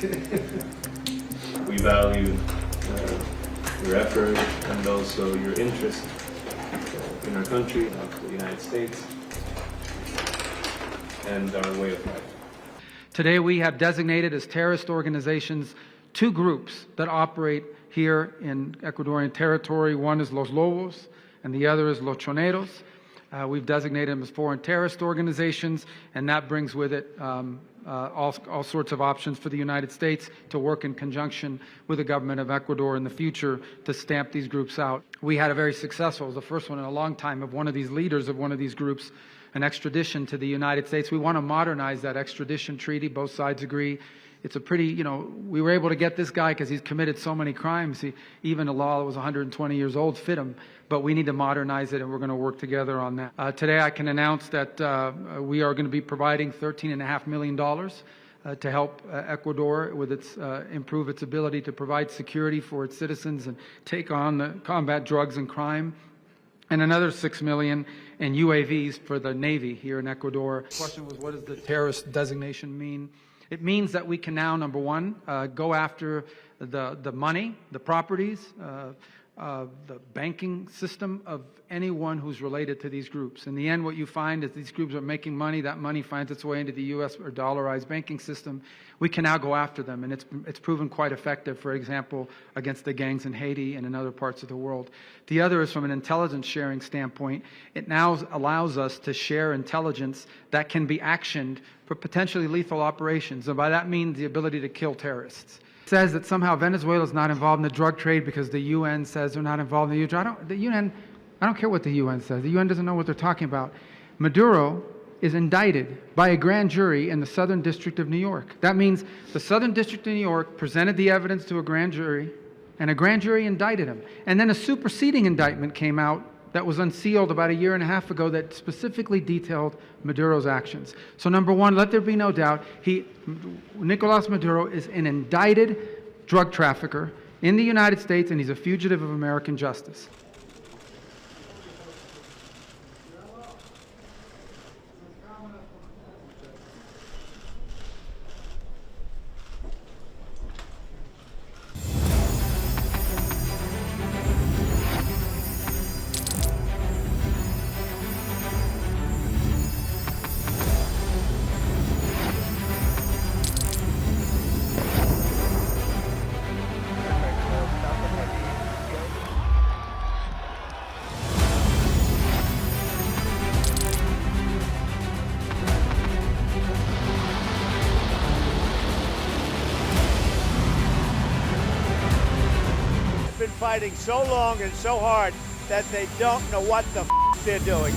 We value your effort and also your interest in our country, the United States, and our way of life. Today we have designated as terrorist organizations two groups that operate here in Ecuadorian territory. One is Los Lobos and the other is Los Choneros. We've designated them as foreign terrorist organizations, and that brings with it all sorts of options for the United States to work in conjunction with the government of Ecuador in the future to stamp these groups out. We had a very successful, it was the first one in a long time, of one of these leaders of one of these groups, an extradition to the United States. We want to modernize that extradition treaty. Both sides agree. It's a pretty, we were able to get this guy because he's committed so many crimes. Even a law that was 120 years old fit him. But we need to modernize it, and we're going to work together on that. Today I can announce that we are going to be providing $13.5 million to help Ecuador with improve its ability to provide security for its citizens and take on the combat drugs and crime. And another $6 million in UAVs for the Navy here in Ecuador. The question was, what does the terrorist designation mean? It means that we can now, number one, go after the money, the properties, the banking system of anyone who's related to these groups. In the end, what you find is these groups are making money. That money finds its way into the U.S. or dollarized banking system. We can now go after them, and it's proven quite effective, for example, against the gangs in Haiti and in other parts of the world. The other is from an intelligence sharing standpoint. It now allows us to share intelligence that can be actioned for potentially lethal operations, and by that means the ability to kill terrorists. It says that somehow Venezuela is not involved in the drug trade because the UN says they're not involved in the drug trade. I don't care what the UN says. The UN doesn't know what they're talking about. Maduro is indicted by a grand jury in the Southern District of New York. That means the Southern District of New York presented the evidence to a grand jury, and a grand jury indicted him. And then a superseding indictment came out that was unsealed about 1.5 years ago that specifically detailed Maduro's actions. So number one, let there be no doubt, Nicolas Maduro is an indicted drug trafficker in the United States, and he's a fugitive of American justice. Been fighting so long and so hard that they don't know what the they're doing.